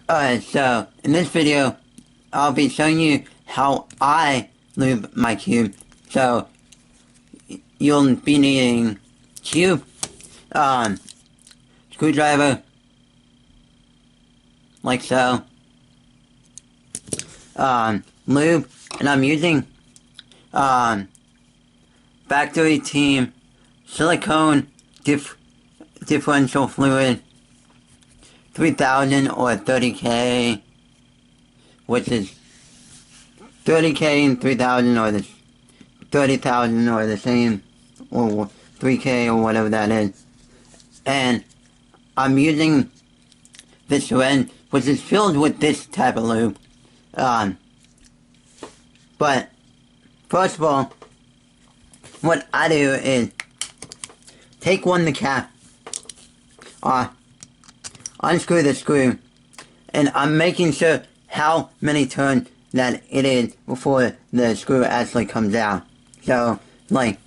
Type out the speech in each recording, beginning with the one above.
Alright, so in this video, I'll be showing you how I lube my cube. So you'll be needing cube, screwdriver, like so, lube, and I'm using Factory Team silicone differential fluid 3000 or 30K, which is 30K and 3000 or the 30,000 or the same, or 3K or whatever that is. And I'm using this syringe, which is filled with this type of lube. But first of all, what I do is take the cap, unscrew the screw, and I'm making sure how many turns that it is before the screw actually comes out. So, like,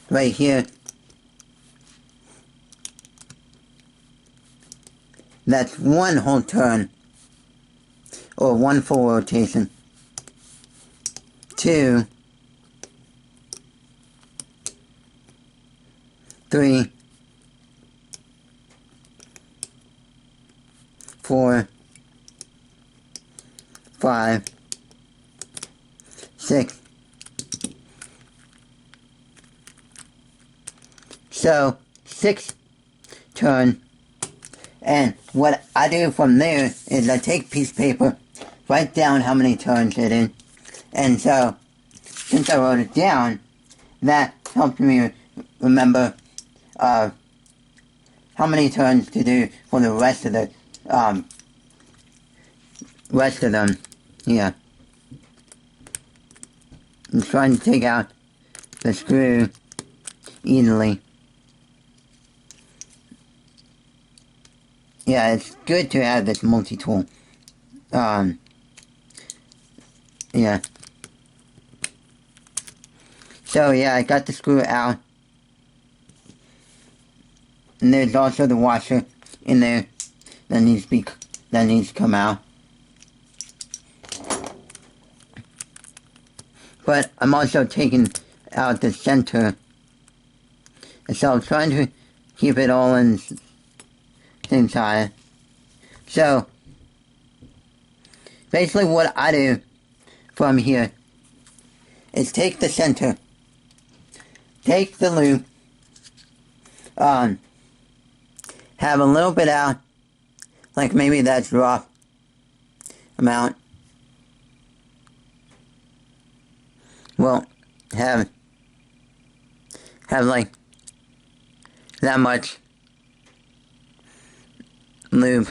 right here, that's one whole turn, or one full rotation. 2, 3, 4, 5, 6. So, 6 turn. And what I do from there is I take a piece of paper, write down how many turns it is. And so, since I wrote it down, that helps me remember how many turns to do for the rest of the them. Yeah. I'm trying to take out the screw easily. Yeah, it's good to have this multi-tool. Yeah. So yeah, I got the screw out. And there's also the washer in there that needs to come out. But I'm also taking out the center. And so I'm trying to keep it all in the same side. So basically what I do from here is take the center, take the lube, have a little bit out, like maybe that's rough amount. Well, have like that much lube,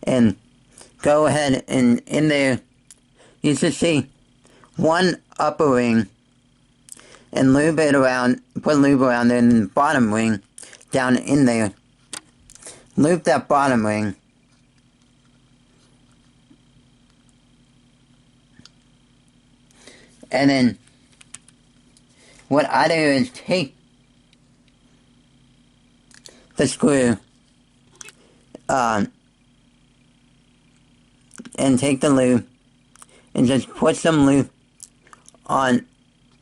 and go ahead and in there you should see one upper ring and lube it around, put lube around there, and the bottom ring down in there. Lube that bottom ring. And then what I do is take the screw and take the lube and just put some lube on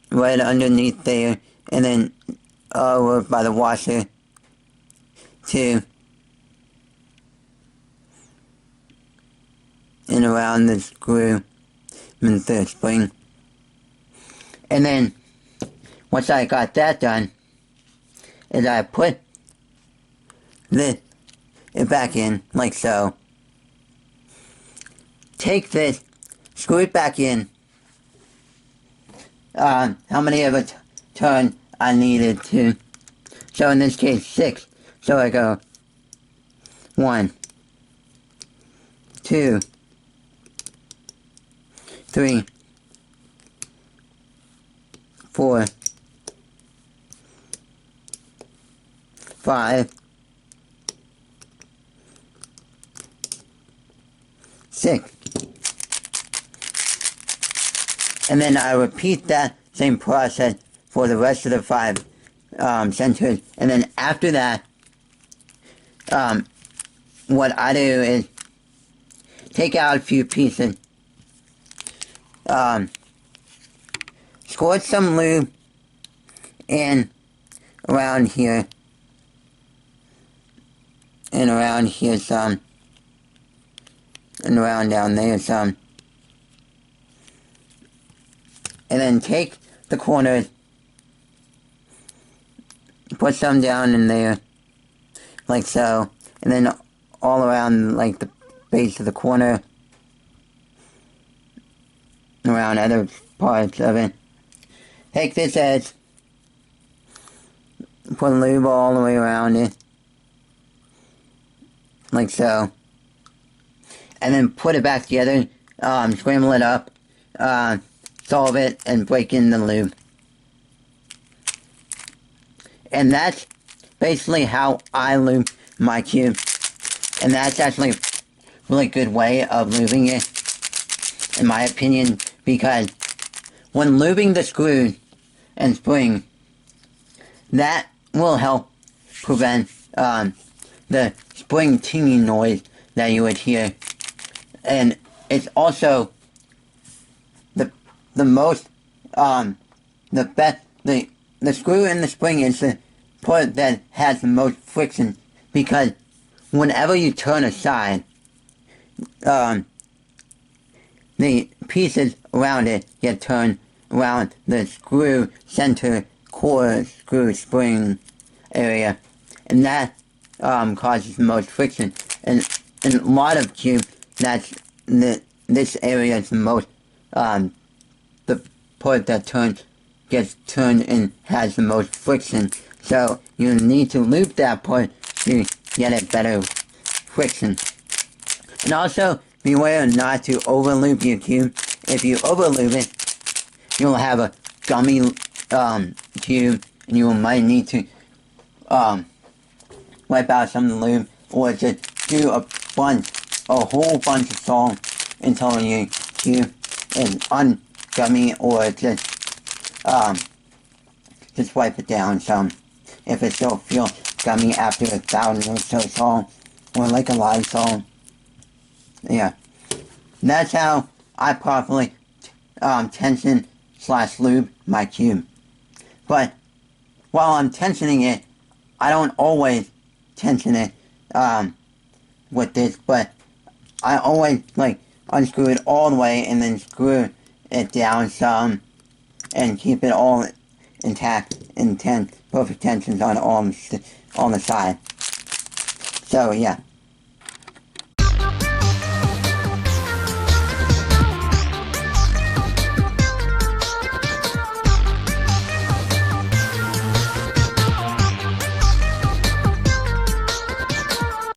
right underneath there, and then over by the washer too, and around the screw and the spring. And then once I got that done, is I put it back in like so. Take this, screw it back in. How many of a turn I needed to. So in this case 6. So I go 1, 2, 3, 4, 5, 6. And then I repeat that same process for the rest of the 5 centers. And then after that, what I do is take out a few pieces. Squirt some lube in around here. And around here some. And around down there some. And then take the corners. Put some down in there. Like so. And then all around like the base of the corner. Around other parts of it. Take this edge. Put lube all the way around it. Like so. And then put it back together. Scramble it up. Solve it and break in the lube. And that's basically how I lube my cube. And that's actually a really good way of lubing it, in my opinion, because when lubing the screws and spring, that will help prevent the spring tinging noise that you would hear. And it's also the most the best the screw in the spring is the part that has the most friction, because whenever you turn aside, the pieces around it get turned around the screw center core screw spring area, and that causes the most friction. And in a lot of cubes, this area is the most the part that gets turned and has the most friction. So you need to lube that part to get a better friction. And also beware not to over lube your cube. If you over lube it, you'll have a gummy cube, and you might need to wipe out some of the lube, or just do a whole bunch of salt until your cube is ungummy, or just wipe it down some if it still feels gummy after 1,000 or so salt, or like a lot of salt. Yeah, that's how I properly tension / lube my cube. But while I'm tensioning it, I don't always tension it with this, but I always like unscrew it all the way and then screw it down some and keep it all intact and perfect tensions on all the sides. So yeah.